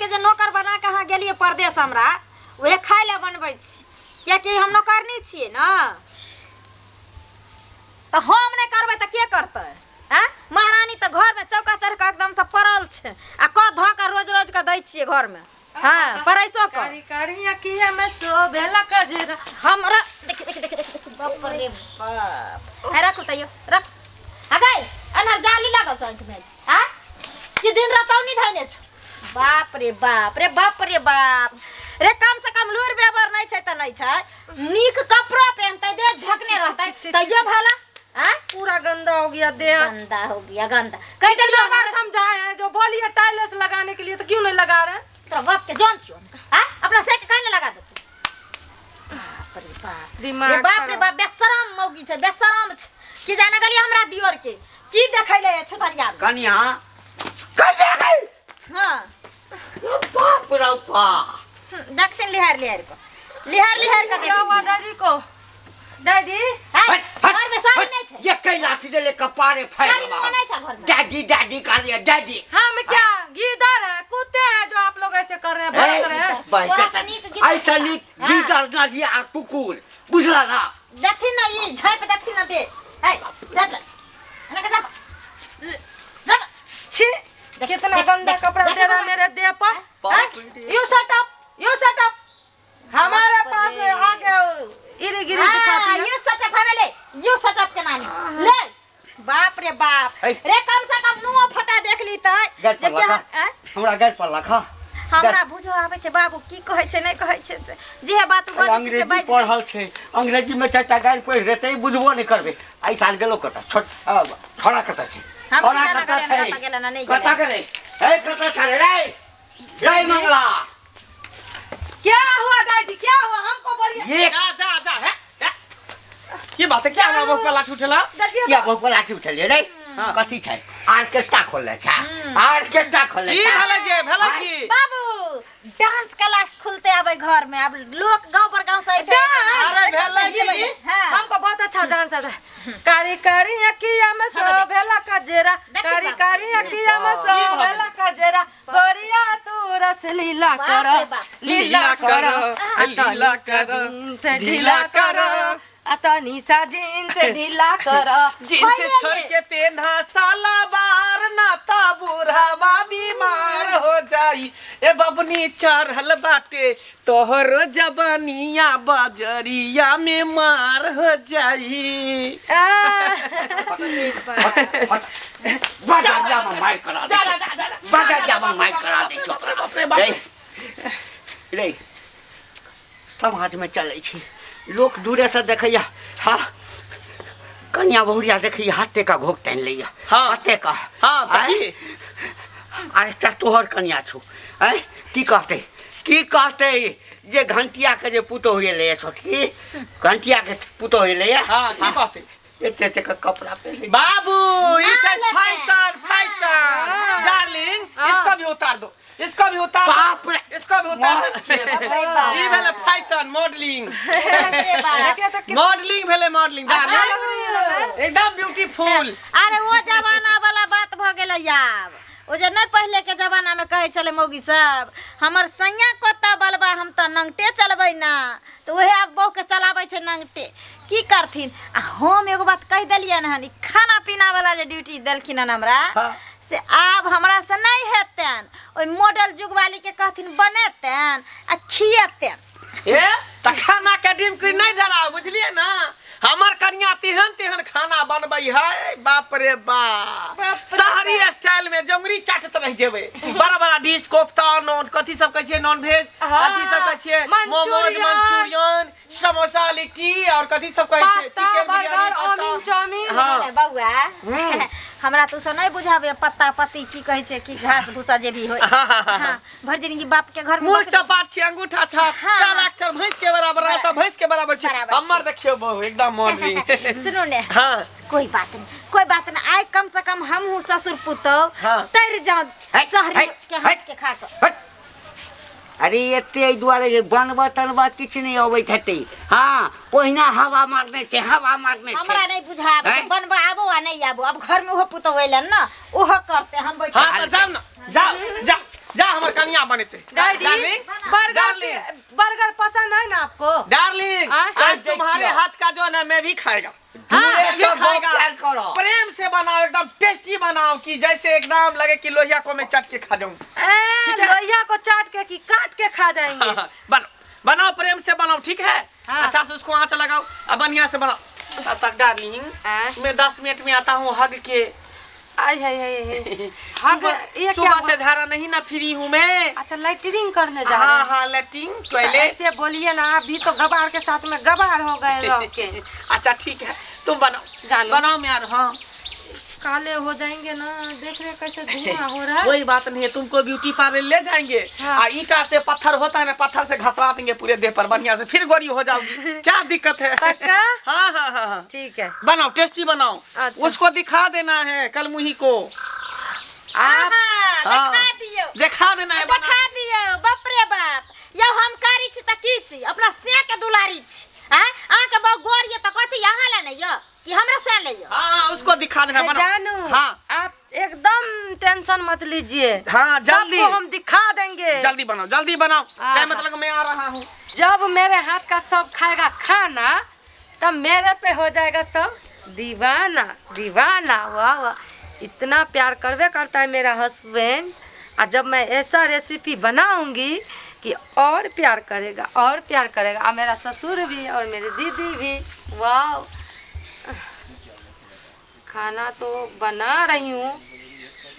के जे नौकर बना के अहाँ गेलिए परदेश हमरा वहे खाय ले बनबै छी कियाकि हम नौकरनी छिए ना तो हम नहीं करबै तो के करतै हैं महारानी तो घर में चौका चढ़ के एकदम से पड़ल छे आ क ध के रोज रोज के दै छिए घर में हां परैसो क करिया किया में सो भेला का जे हमरा देख बाप रे बाप है रखो तइयो रख आ गई अनर जाली लागल छ अंक में हां कि दिन रात औनी धइने छ बाप रे बाप रे बाप रे बाप रे कम से कम लूर बेबर नहीं छै त नहीं छै नीक कपड़ा पहनतै दे झकने रहतै तइयो भला हां पूरा गंदा हो गया देह गंदा हो गया गंदा कह दे कितनी बार समझाए हैं जो बोलिए टाइल्स लगाने के लिए तो क्यों नहीं लगा रहे तेरा बाप के जान छो हां अपना सेट काहे नहीं लगा देते बाप रे बाप दिमाग रे बाप बेशरम मौगी छै बेशरम छै कि जाने गली हमरा दियोर के की देखैले छोटरिया कनिया कह दे गई हां बाप रे बाप देखते लिहार लिहार का क्या हुआ देख डैडी को डैडी घर में साड़ी नहीं छै ये कई लाठी दे ले कपारे फाड़ साड़ी नहीं छै घर में डैडी डैडी कर दिया डैडी हम क्या गीदड़ है कुत्ते हैं जो आप लोग ऐसे कर रहे हैं भौंक रहे हैं ऐसा नीक गीदड़ ना दिया आ कुकुर बुझला ना देखी ना ये झाप देखी ना दे है जट ना का जट छी कितना गंदा कपड़ा दे रहा मेरे देह पर यू शट अप हमारे पास आके इरी गिरी दिखाती है ये सेटअप है ले यू सेटअप के नानी ले बाप रे बाप रे कम से कम नुओ फटा देख ली त जब हमरा घर पर रखा हमरा बुझो आबै छै बाबू की कहै छै नहीं कहै छै से जे बात बजै छै अंग्रेजी पढ़ल छै अंग्रेजी में चारटा गाइड पढ़ देतै बुझबो नहीं करबे आई साल गेलो कटा छोड़ा कता छै छोड़ा कता छै कता करे ए कता छरे रे मंगला क्या हुआ डैडी क्या हुआ हमको बोलिए ये जा है ये बात है क्या हमरा बहुत पे लाठी उठेला क्या बहुत पे लाठी उठेले रे कथी छै ऑर्केस्ट्रा खोलले छै ऑर्केस्ट्रा खोलले ई छै भला की बाबू डांस क्लास खुलते आबै घर में अब लोग गांव पर गांव से अरे भेला की हां हमको बहुत अच्छा डांस आता है कारी कारी अखिया में सो भेला का जेरा कारी कारी अखिया में सो भेला का जेरा गोरिया तू रस लीला कर लीला कर लीला कर से ढीला कर अतनी सा जींस ढीला कर जींस छोड़ के पहना साला बार नाता बूढ़ा बीमार हो जाई ए बबनी चढ़ल बाटे तोहर जवानिया बजरिया में मार हो जाई बाजा जामा मार करा दे बाजा जामा मार करा दे छोकरा रे समाज में चलै छै लोग दूरे से देखैया हां कन्या बहुरिया देखैया हाथे का घोक तन लैया हाथे का हां तकी अरे तोहर कन्या छु की कहते जे घंटिया के जे पुतो होय ले छोटकी घंटिया के पुतो होय ले हां की कहते एते का कपड़ा पहन बाबू इट्स फैशन डार्लिंग इसको भी उतार दो इसको भी उतार बाप रे इसको भी उतार ये भेले फैशन मॉडलिंग भेले मॉडलिंग डार्लिंग एकदम ब्यूटीफुल अरे वो जमाना वाला बात भ गेलै आब ओ जे नहीं पहले के जमाना में कहे चले मौगी सब हमर सैया कोता बलबा हम त नंगटे चलबै ना तो ओहे अब बहु के चलाबै छै नंगटे की करथिन आ हम एगो बात कह देलियन हन खाना पीना वाला जे ड्यूटी देलखिन हन हमरा से आब हमरा से नहीं हेतन ओइ मॉडल जुग वाली के कहथिन बनेतन आ खिएतन ए त खाना के डिम कोई नहीं धराओ बुझलिए ना हमर कन्या तेहन खाना बनबै है बाप रे बाप शहरी स्टाइल में जंगरी चाटत रह जेबे बड़ा डिश कोफ्ता नॉन कथी सब कहै छै नॉन वेज कथी सब कहै छै मोमोज मंचूरियन समोसा लिट्टी और कथी सब कहै छै चिकन बिरयानी पास्ता चाउमीन हां बउआ हमरा तो से नहीं बुझाबे पत्ता पत्ती की कहै छै कि घास भूसा जे भी होय हां भर जिंदगी बाप के घर में मूल चपाट छै अंगूठा छाप काला अक्षर भैंस के बराबर सब भैंस के बराबर छै हमर देखियो बहु एकदम मॉडलिंग सुनो ने हां कोई बात नहीं आइ कम से कम हम हूं ससुर पुतो तर जाओ शहरी के हाथ के खा के अरे एते दुआरे बनबा तनबा किछ नहीं अबैत हेतै हां ओहिना हवा मारने छै हमरा नहीं बुझाब बनबा आबो आ नहीं आबो अब घर में वो पुतो होइलन ना ओहो करते हम बैठ हां त जाओ ना जाओ जा हमर कन्या बनते। डैडी बर्गर पसंद है ना आपको? डार्लिंग आज तुम्हारे हाथ का जो है ना मैं भी खाएगा। दूरे भी से बहुत खाएगा। प्यार करो। प्रेम से बनाओ, एकदम टेस्टी बनाओ कि जैसे एकदम लगे कि लोहिया को मैं चट के खा जाऊं। ठीक है? लोहिया को चाट के कि काट के खा जाएंगे? बनाओ प्रेम से बनाओ, ठीक है? हाँ। अच्छा से उसको आँच लगाओ और बढ़िया से बनाओ। तब तक डार्लिंग मैं 10 मिनट में आता हूँ हग के। आई है हग ये क्या सुबह से झाड़ा नहीं ना फ्री हूँ मैं। अच्छा लैट्रिन करने जा रहे हैं? हाँ लैट्रिन टॉयलेट। ऐसे बोलिए ना, अभी तो गबार के साथ में गबार हो गए रह के। अच्छा ठीक है तुम बनाओ। जानो। बनाओ मैं यार। हाँ काले हो जाएंगे ना, देख रहे कैसे धुआं हो रहा है। कोई बात नहीं है, तुमको ब्यूटी पार्लर ले जाएंगे। हाँ। ईटा से पत्थर होता है ना, पत्थर से घसवा देंगे पूरे देह पर बढ़िया से, फिर गोरी हो जाओगी। क्या दिक्कत है? पक्का? हाँ हाँ हाँ हाँ ठीक है बनाओ, टेस्टी बनाओ। अच्छा। उसको दिखा देना है कल मुही को। आप हाँ, दिखा दियो। दिखा देना है। देखा दियो। बाप रे बाप, यो हम कारी छी त की छी, अपना से के दुलारी छी। हां आके बा गोरिए त कथि यहाँ ले नहीं यो कि हमरा से ले यो। हाँ उसको दिखा देना। बनाओ। जानू हाँ आप एकदम टेंशन मत लीजिए। हाँ जल्दी सबको हम दिखा देंगे। जल्दी बनाओ, जल्दी बनाओ। हाँ, क्या हाँ। मतलब मैं आ रहा हूँ। जब मेरे हाथ का सब खाएगा खाना तब मेरे पे हो जाएगा सब दीवाना दीवाना। वाह वाह, इतना प्यार करवे करता है मेरा हस्बैंड। और जब मैं ऐसा रेसिपी बनाऊंगी कि और प्यार करेगा और प्यार करेगा। और मेरा ससुर भी और मेरी दीदी भी। वाह, खाना तो बना रही हूँ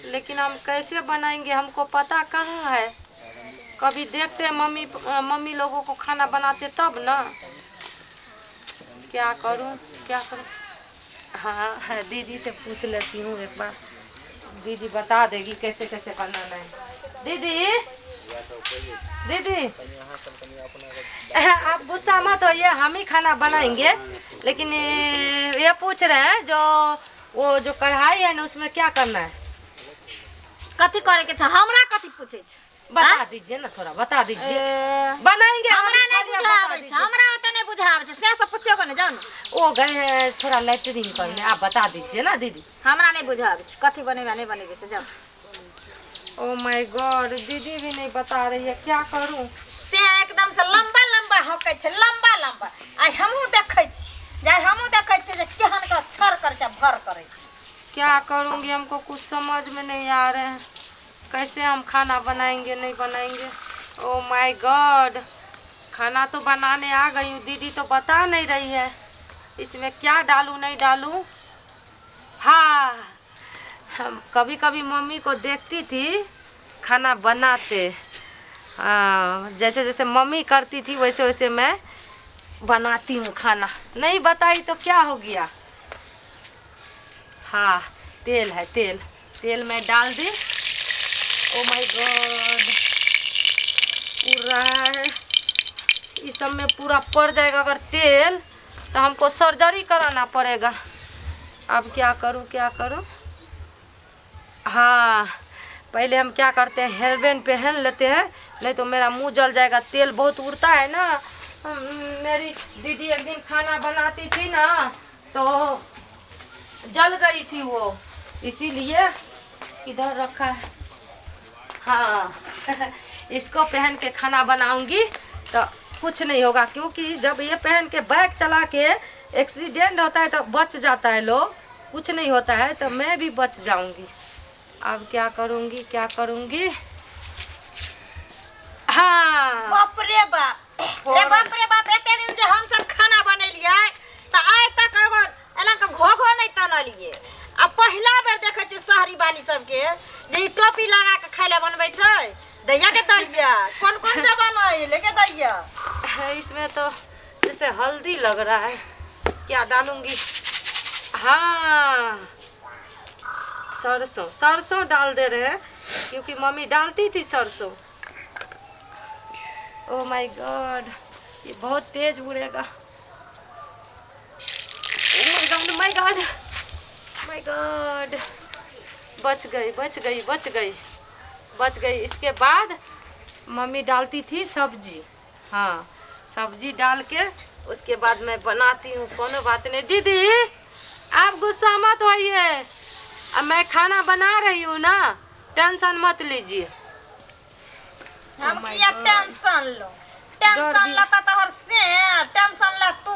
लेकिन हम कैसे बनाएंगे हमको पता कहाँ है। कभी देखते हैं मम्मी लोगों को खाना बनाते तब ना। क्या करूं क्या करूं? हाँ दीदी से पूछ लेती हूँ एक बार, दीदी बता देगी कैसे कैसे बनाना है। दीदी दीदी आप गुस्सा मत होइए, हम ही खाना बनाएंगे। लेकिन ये पूछ रहे हैं वो जो कढ़ाई है ना उसमें क्या करना है? कथि करे के छ? हमरा कथि पूछे छ? बता दीजिए ना, थोड़ा बता दीजिए। बनाएंगे हमरा नहीं बुझावे छ, हमरा ओते नहीं बुझावे छ। से सब पूछियो ने जानो। वो गए हैं थोड़ा लैट्रिन करने, आप बता दीजिए ना दीदी। हमरा नहीं बुझावे छ कथि बनेगा नहीं बनेगा से जाओ। ओ माय गॉड, दीदी भी नहीं बता रही है, क्या करूं? से एकदम से लंबा लंबा होके छ, लंबा लंबा। आई हमहु देखै छी, जाय हमहु देखै छी जे केहन का छर कर छ, भर करे छ। क्या करूंगी, हमको कुछ समझ में नहीं आ रहे हैं। कैसे हम खाना बनाएंगे नहीं बनाएंगे? ओ माय गॉड, खाना तो बनाने आ गई हूँ, दीदी तो बता नहीं रही है इसमें क्या डालूं नहीं डालूं। हाँ, हम कभी कभी मम्मी को देखती थी खाना बनाते। हाँ, जैसे जैसे मम्मी करती थी वैसे वैसे मैं बनाती हूँ खाना। नहीं बताई तो क्या हो गया। हाँ, तेल है, तेल में डाल दी। ओ माय गॉड, पूरा है इस सब में पूरा पड़ जाएगा अगर तेल तो हमको सर्जरी कराना पड़ेगा। अब क्या करूं? हाँ, पहले हम क्या करते हैं, हेयरबैंड पहन लेते हैं, नहीं तो मेरा मुंह जल जाएगा। तेल बहुत उड़ता है ना। मेरी दीदी एक दिन खाना बनाती थी ना तो जल गई थी वो, इसीलिए इधर रखा है। हाँ इसको पहन के खाना बनाऊंगी तो कुछ नहीं होगा, क्योंकि जब ये पहन के बाइक चला के एक्सीडेंट होता है तो बच जाता है लोग, कुछ नहीं होता है, तो मैं भी बच जाऊंगी। अब क्या करूंगी? हाँ, बाप रे बाप, रे बाप रे बाप, एते दिन जे हम सब खाना बनेलिए त आइ तक एगो एना के घोघो नहीं तनलिए। अब पहला बेर देखे छी शहरी वाली सबके जे टोपी लगा के खाइले बनबै छै। दैया के दैया कौन कौन जमाना है लेके दैया। इसमें तो जैसे हल्दी लग रहा है, क्या डालूंगी? हाँ, सरसों डाल दे रहे हैं क्योंकि मम्मी डालती थी सरसों। ओ माय गॉड, ये बहुत तेज उड़ेगा। माय गॉड, बच गई। इसके बाद मम्मी डालती थी सब्जी। हाँ, सब्जी डाल के उसके बाद मैं बनाती हूँ। कोनो बात नहीं दीदी, आप गुस्सा मत होइए, अब मैं खाना बना रही हूँ ना, टेंशन मत लीजिए। हम Oh my किया God. टेंशन लो डर टेंशन भी- लाता तोहर से टेंशन ला तू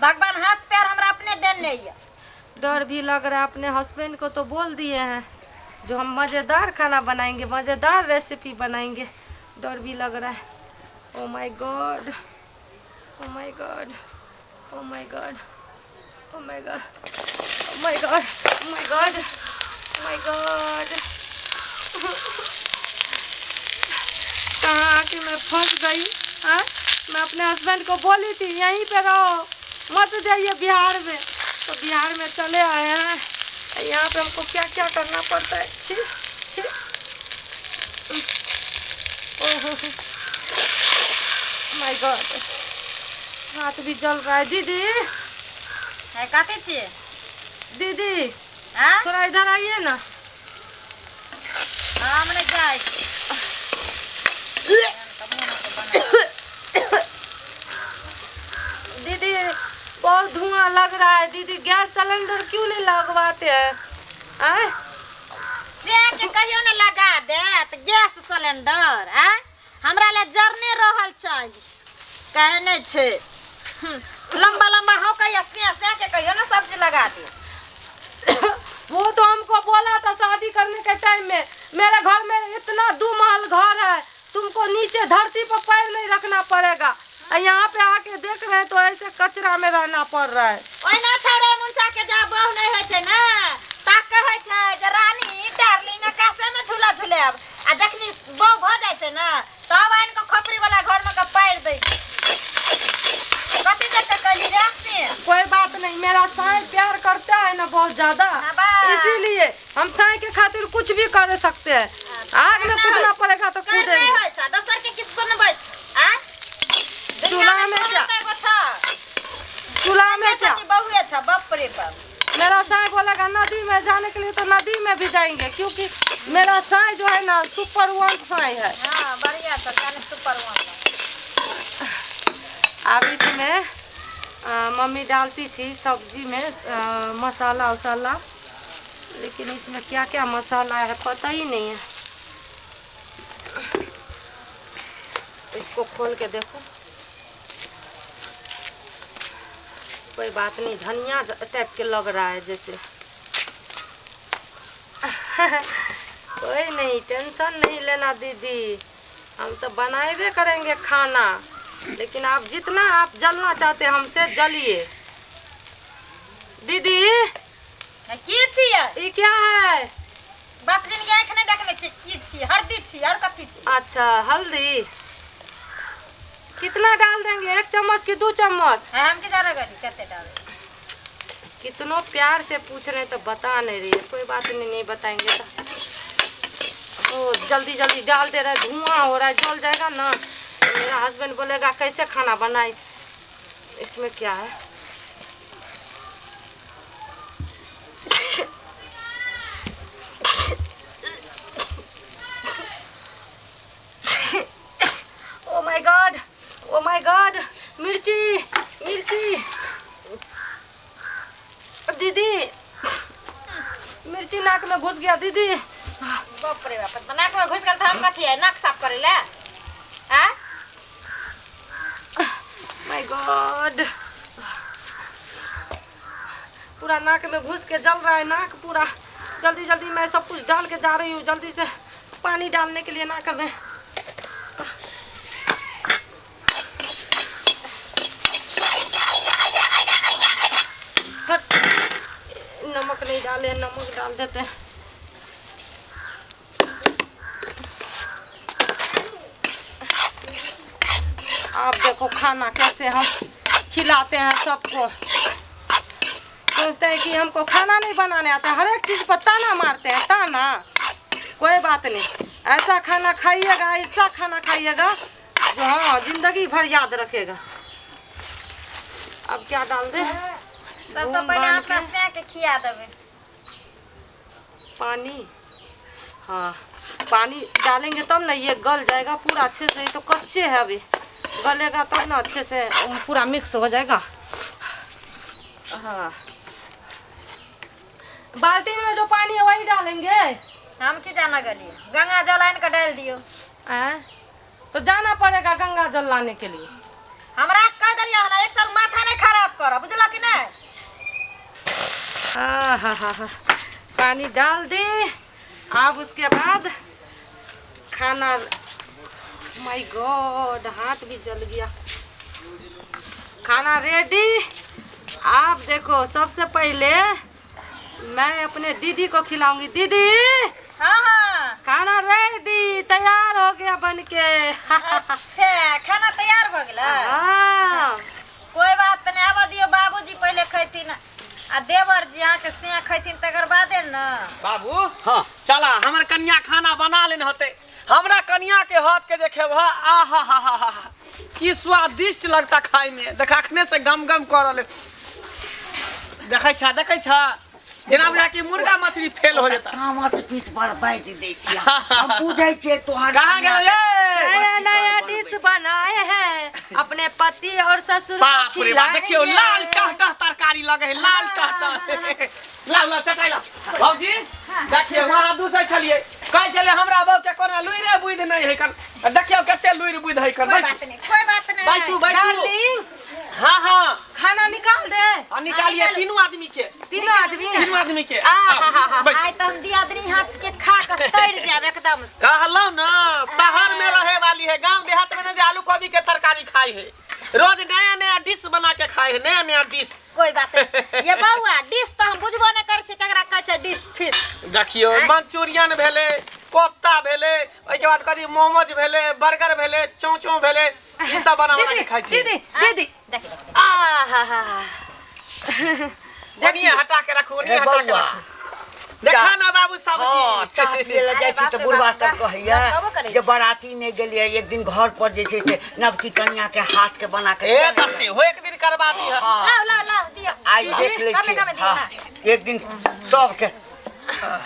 भगवान हाथ पैर हमरा अपने देने है डर भी लग रहा है। अपने हस्बैंड को तो बोल दिए हैं जो हम मज़ेदार खाना बनाएंगे, मज़ेदार रेसिपी बनाएंगे। डर भी लग रहा है। Oh my God, oh my God, oh my God, oh my God, oh my God, oh my God, oh my God. कहाँ आके मैं फंस गई। हाँ, मैं अपने हस्बैंड को बोली थी यहीं पे रहो, मत जाइए बिहार में। तो बिहार में चले आए हैं। यहाँ पे हमको क्या क्या करना पड़ता है। छी छी, ओहो माय गॉड, हाथ भी जल रहा है। दीदी, है काटे छी दीदी हां थोड़ा इधर आइए ना। हमने जाए दीदी बहुत धुआं लग रहा है। दीदी गैस सिलेंडर क्यों नहीं लगवाते हैं? आए? से के कहियो न लगा दे त गैस सिलेंडर आ हमरा ले जरने रहल चाहिए कहने छे लंबा लंबा हो कहियो से के कहियो न सब्जी लगा दे वो तो हमको बोला था शादी करने के टाइम में, मेरे घर में इतना 2 महल घर है, तुमको नीचे धरती पर पैर नहीं रखना पड़ेगा। यहाँ पे आके देख रहे हैं तो ऐसे कचरा में रहना पड़ रहा है। ओइना छोरे मुंसा के जा बहु नहीं होय छे ना ता कहै छे जे रानी डार्लिंग कैसे में झूला झूलेब आ जखनी बहु भ जाय छे ना तब आइन को खोपड़ी वाला घर में का पैर दे कथी देख कहली रे से कोई बात नहीं, मेरा साईं प्यार करता है ना बहुत ज्यादा, हाँ बा। इसीलिए हम साईं के खातिर कुछ भी कर सकते हैं। आग में कूदना पड़ेगा तो कर नहीं कूदेंगे। होय छे दोसर के किस सुन बच आ चूल्हा में क्या? चूल्हा में क्या? बहुए छ बाप रे बाप मेरा साईं बोलेगा नदी में जाने के लिए तो नदी में भी जाएंगे, क्योंकि मेरा साईं जो है ना सुपर वन साईं है। हां बढ़िया छ काने सुपर वन अब इसमें मम्मी डालती थी सब्जी में मसाला वसाला, लेकिन इसमें क्या क्या मसाला है पता ही नहीं है। इसको खोल के देखो, कोई बात नहीं, धनिया टाइप के लग रहा है जैसे। कोई नहीं, टेंशन नहीं लेना दीदी, हम तो बनाएबे करेंगे खाना, लेकिन आप जितना आप जलना चाहते हैं हमसे जलिए। दीदी की छियै ये क्या है? बाप दिन के आंख नहीं देखले छी की छी हल्दी छी और कथी छी अच्छा हल्दी, कितना डाल देंगे? 1 चम्मच की 2 चम्मच? हम के जरा गली कते डाल कितनों प्यार से पूछ रहे हैं तो बता नहीं रही है। कोई बात नहीं, नहीं बताएंगे तो। ओ जल्दी जल्दी डाल दे रहे, धुआं हो रहा है, जल जाएगा ना। मेरा हस्बैंड बोलेगा कैसे खाना बनाई। इसमें क्या है? Oh my God, oh my God, मिर्ची मिर्ची। दीदी मिर्ची नाक में घुस गया दीदी। बाप रे बाप नाक में घुस गल त हम कथी है नाक साफ करे ले आ माय गॉड, पूरा नाक में घुस के जल रहा है नाक पूरा। जल्दी जल्दी मैं सब कुछ डाल के जा रही हूँ, जल्दी से पानी डालने के लिए नाक में। हट, नमक नहीं डाले, नमक डाल देते हैं। आप देखो खाना कैसे हम खिलाते हैं सबको। सोचते हैं कि हमको खाना नहीं बनाने आता, हर एक चीज़ पर ताना मारते हैं, ताना। कोई बात नहीं, ऐसा खाना खाइएगा, ऐसा खाना खाइएगा जो हाँ जिंदगी भर याद रखेगा। अब क्या डाल दे? सबसे घूम पहले बांध अपना से के खिया देबे पानी। हाँ पानी डालेंगे तब ना ये गल जाएगा पूरा अच्छे से, ये तो कच्चे है अभी, गलेगा तब ना अच्छे से पूरा मिक्स हो जाएगा। हाँ बाल्टी में जो पानी है वही डालेंगे। हम की जाना गली गंगा जल आइन के डाल दियो तो जाना पड़ेगा गंगा जल लाने के लिए। हमरा कह दिया ना एक साल माथा नहीं खराब कर, बुझला कि नहीं? पानी डाल दे। अब उसके बाद खाना। माय गॉड, हाथ भी जल गया। खाना रेडी। आप देखो, सबसे पहले मैं अपने दीदी को खिलाऊंगी। दीदी, हाँ हाँ। खाना रेडी, तैयार हो गया बन के। अच्छा, खाना तैयार हो गया। हाँ। कोई बात नहीं, आवा दियो, बाबूजी पहले खैथिन आ देवर जी आके से खैथिन तकर बादे न। बाबू हाँ चला हमर कन्या खाना बना लेने होते। हमरा कन्या के हाथ के देखे आहा की स्वादिष्ट लगता खाए में। देखने से गम गम कर रहे। देखे छा जेना बुझा कि मुर्गा मछली फेल हो जाता। कामा से पीठ पर बैठ दै छी। हम बुझै छै तोहर कहां गेल नया ये? नया डिश बनाए हैं अपने पति और ससुर को बाप रे बाप, देखियो खिलाएंगे। लाल टहटह तरकारी लगे है, लाल टहटह। ला चटाई ला बाबूजी। देखियो वहां दूसरे छलिए कह चले हमरा बहू के कोना लुइरे बुइध नहीं है कर। देखियो कते लुइर बुइध है कर। कोई बात नहीं, कोई बात नहीं। बैसू डार्लिंग, हाँ खाना निकाल दे। और निकालिए तीनों आदमी के। तीनों आदमी के आई तो हम दियादनी हाथ के खा के तैर जाब एकदम से। कहलो ना शहर में रहे वाली है, गांव देहात में ना आलू गोभी के तरकारी खाई है। रोज नया नया डिश बना के खाए है, नया नया डिश। कोई बात नहीं। ये बउआ डिश तो हम बुझबो नहीं कर छी केकरा कहै छै डिश फिश। देखियो मंचूरियन भेले, कोफ्ता भेले, ओइ के बाद कदी मोमोज भेले, बर्गर भेले, चौचौ भेले, ई सब बना के खाइ छी। दीदी देखी ओनिए हटा के रखो, ओनिए ए हटा के बउआ, रखो। देखा ना बाबू हाँ, सब्जी चाह पिए ले जाइ छी अरे तो बाप रे बुढ़वा बाप, सब कहैया कहबो करै जे छी। बराती नहीं गेलिए एक दिन घर पर जे छै से नवकी कन्या के हाथ के बना के ए दसी हो एक दिन करवा दी है। लाओ लाओ लाओ दियो। आई देख ले छी। कमे हाँ, दियो। एक दिन सबके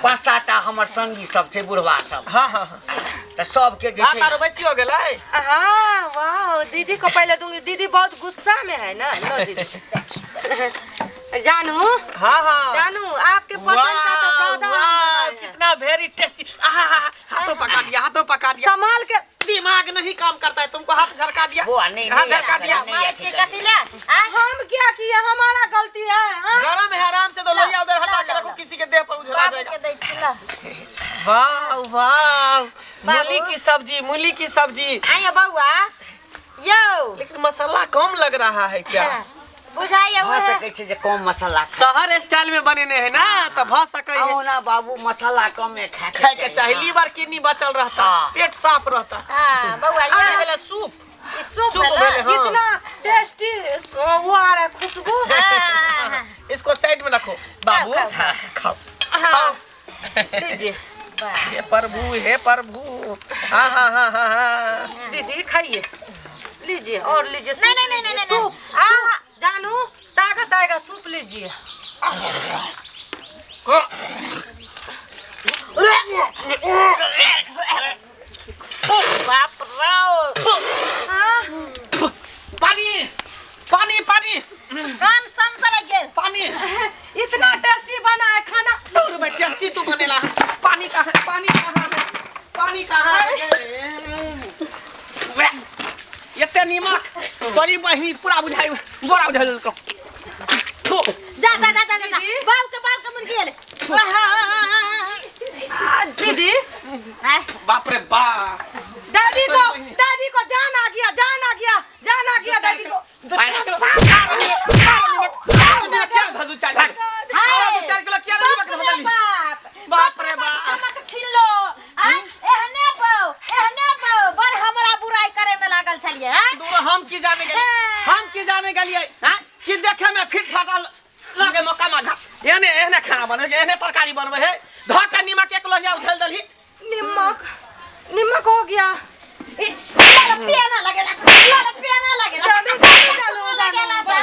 5-7टा हमर संगी सब छै बुढ़वा सब। हां हां त सबके जे हां छै तारो बची हो गेलै। हाँ, वाह, दीदी को पहले दूंगी। दीदी बहुत गुस्सा में है ना। लो दीदी। जानू, हां हां जानू, आपके पसंद का तो ज्यादा हम बनाए हैं। कितना वेरी टेस्टी। हाथों पका दिया, हाथों पका दिया। संभाल के। दिमाग नहीं काम करता है, तुमको हाथ झरका दिया। वो नहीं हाथ नहीं झरका दिया। नहीं, मारे ऐसे छी कर। कथी ले? हम क्या किए, हमारा गलती है। हाँ? गरम है, आराम से दो लोहिया उधर हटा के रखो, किसी के देह पर उझला बाबू जाएगा। के दै छी ला। वाह वाह, मूली की सब्जी, मूली की सब्जी। आइए बउआ। यो लेकिन मसाला कम लग रहा है क्या? बुझाइए भ वो सकै छै जे कम मसाला शहर स्टाइल में बनेने है ना, तो भ सके है। आओ ना बाबू, मसाला कम में खाए के चाहिए, लीवर किडनी बचल रहता, हाँ। पेट साफ रहता। हां बउआ ये ये वाला सूप सूप सूप भेलै। भेलै, हाँ। इतना टेस्टी वो आ रहा है खुशबू। हां इसको साइड में रखो बाबू। खाओ, खाओ हाँ, लीजिए हे प्रभु, हे प्रभु। हाँ हाँ हाँ हाँ हाँ। दीदी, खाइए, लीजिए और लीजिए। नहीं, नहीं, नहीं, नहीं, नहीं, सूप, नहीं। सूप। जानू, ताकत आएगा, सूप लीजिए। बाप रे। हाँ? पानी पानी पानी कान संसर गेल। पानी। इतना टेस्टी बना है खाना। दूर में टेस्टी तू बनेला। पानी कहाँ है? पानी कहाँ है? पानी कहाँ है? इतने नीमक बड़ी बहनी पूरा बुझाई, बोरा बुझा दे उसको। जा जा जा जा जा बाल के मुर्गी गेल। दीदी, बाप रे बाप। दादी को जान आ गया, जान आ गया, जान आ गया दादी को। क्या धधु चार किलो? हाय। 4 किलो क्या नीमक धधली? बाप रे बाप। चमक छिल्लो। एहने बो बड़ हमरा बुराई करे में लागल छलिए। दूर हम की जाने गेलिए, हम की जाने गेलिए, हां कि देखे में फिट फाटल लागे मौका माधा। एहने एहने खाना बने, एहने तरकारी बनबे है। धक के नीमक 1 लोहिया उछल दलही। नमक हो गया। पियाना लगेला चलो, चलो, लगेला चलो। सा।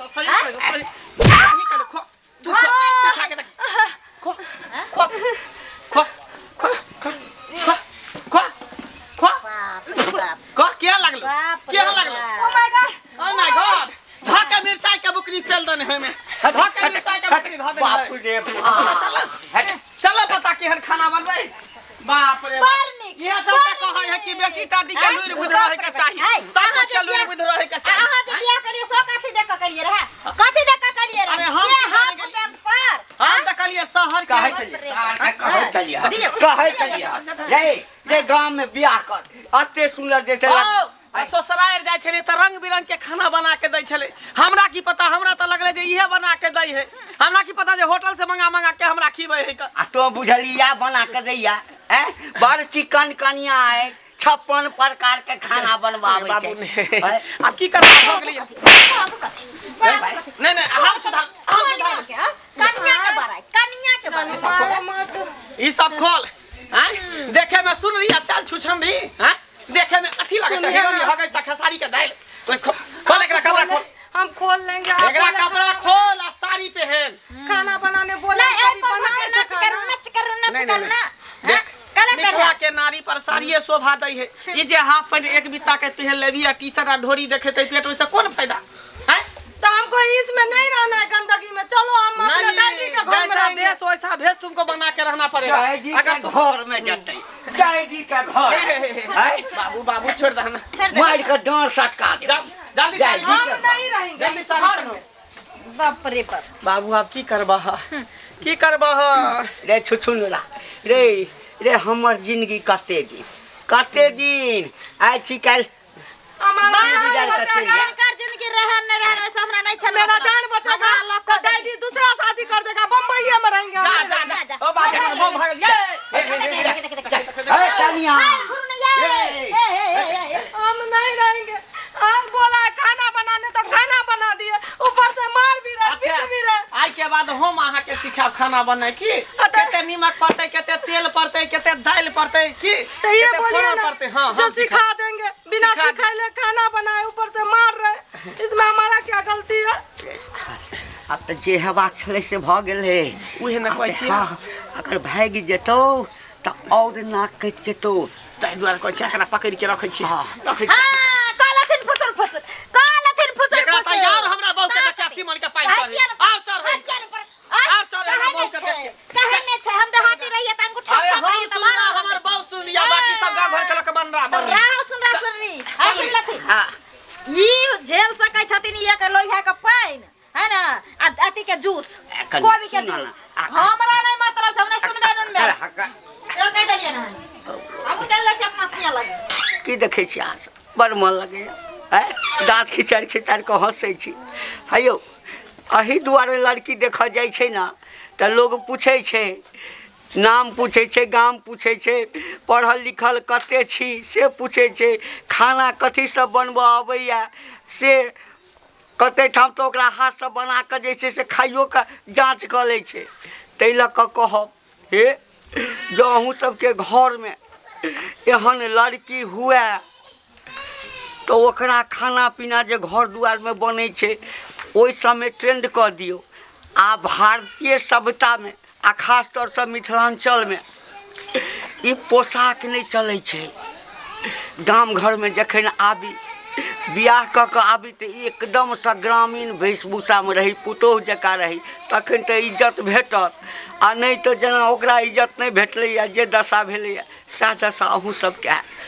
सही सही सही कर खो। तू खा के देख। खो खो खो खो खो खो खो बाप खो क्या लगलो? बाप क्या रे लगलो? बाप। Oh my God. धक के मिर्चाई के बुकनी फेल दने है में। धक के मिर्चाई के बुकनी धो दे। बाप रे बाप। चलो बता केहन खाना बनबै। बाप रे बाप। बड़ नीक ये चलते कहा है कि बेटी टाटी के लुइर बुध रहे के चाहिए, सब कुछ के लुइर बुध रहे के चाहिए। अहाँ जे बियाह करिए सो कथी देख के करिए रहे, कथी देख के करिए रहे? अरे हम ये की जाने हाथ पैर पर हम तो कहलिए शहर के कहे चलिए कहे चलिए कहे चलिए रे गांव में बियाह कर अते सुंदर जैसे ससुराल जाय छले त रंग बिरंग के खाना बना के दै छले। हमरा की पता, हमरा त लगले जे इहे बना के दै है। हमरा की पता जे होटल से मंगा के हमरा खिबै है। आ तो बुझलिया बना के दैया बड़ चिकन कनिया है 56 प्रकार के खाना बनवावे बाबू ने छै अब की करबा भ गेलिए। नहीं हम सुधार कन्या के बड़ाई, कन्या के बड़ाई ई सब खोल हैं देखे में सुन रही चल छुछन रही हैं देखे में अच्छी लगे छै। हेरोनी हगै छ खेसारी के दाल खोल एकरा कपड़ा खोल। हम खोल लेंगे। एकरा कपड़ा खोल आ साड़ी पहन। खाना बनाने बोला नच करू ना देख मिथिला के नारी पर साड़िए शोभा दै है। ई जे हाफ पैंट एक बित्ता के पहन लेबी आ टी-शर्ट आ ढोरी देखेते पेट ओइसे कोन फायदा हैं? तो हमको इसमें नहीं रहना है गंदगी में। चलो हम अपने दादी के घर में जैसा रहेंगे। देश वैसा भेष तुमको बना के रहना पड़ेगा। जय जी के घर में जतै जय जी के घर है बाबू छोड़ देना मार के डांड सटका दे जल्दी जय जी हम के नहीं रहेंगे। जल्दी साड़ी पहनो। बाप रे बाप। बाबू आप की करबा की करबा रे छुछुनरा रे हमर जिंदगी कते दिन आइ छी काल हमारा गुजार के चल जा। कर जिंदगी रहे न रहे से हमरा नहीं छल। मेरा जान बचेगा तो डैडी दूसरा शादी कर देगा। बम्बई में रहेंगे। ओ बात है बम भाग ए कनिया हम नहीं रहेंगे। हम बोला खाना बनाने तो खाना बना दिए, ऊपर से मार भी रहे, पीट भी रहे। आज के बाद हम अहाँ के सिखाब खाना बनाए की केते नीमक पड़ते, केते तेल पड़ते, केते दाल पड़ते की तो ये केते बोलिए फोरन ना पड़ते। हां जो सिखा देंगे। बिना सिखा सिखाए खाना बनाए ऊपर से मार रहे, इसमें हमारा क्या गलती है? अब तो जे हेबाक छले से भ गेलै उहे न कहै छी। अगर भागि जेतौ त और नाक कटि जेतौ ताहि दुआरे कहै छी एकरा पकड़ के रखै छी। रखै छी हां कालथिन फुसर एकरा त यार हमरा बहु के देखा सिमन के पाइ चढ़े और चढ़े और चढ़े हमरा बहु के देखे कहे ने छै हम देहाती रहिए त अंगूठा अरे छाप हम रहिए त सुनना हमर बहु सुन लिया बाकी सब गांव घर के लोग बन रहा राह सुनरी आ सुन लथी हां ई झेल सकै छथिन ये के लोहिया के पाइन है ना आ अति के जूस कोबी के जूस हमरा नहीं मतलब छै। हमरा सुनबे न में तो कह देलिए ना अब चल जा चपमासिया लगे की देखै छी आज बड़ मन लगे है दांत खिचार के हंसै छी। हेयौ अही दुआरे लड़की देखऽ जाइ छै ना त लोग पूछै छै, नाम पूछै छै, गाम पूछै छै, पढ़ल लिखल कते छी से पूछै छै, खाना कथी सब बनबऽ अबैया से कते ठाम तो ओकरा हाथ से बना के जे छै से खाइयो के जांच क लै छै। तै ल क कहब हे जो अहूँ सबके घर में एहन लड़की हुए तो ओकरा खाना पीना जे घर दुआर में बनै छै ओहि समय ट्रेंड क दियौ। आ भारतीय सभ्यता में आ खास तौर से मिथिलांचल में ई पोशाक नहीं चलै छै। गाम घर में जखन आबी बियाह क के आबी तो एकदम से ग्रामीण वेशभूषा में रही, पुतोह जका रही, तखन तो इज्जत भेटत। आ नहीं तो जना ओकरा इज्जत नहीं भेटलैया जे दशा भेलैया सएह दशा अहूँ सबके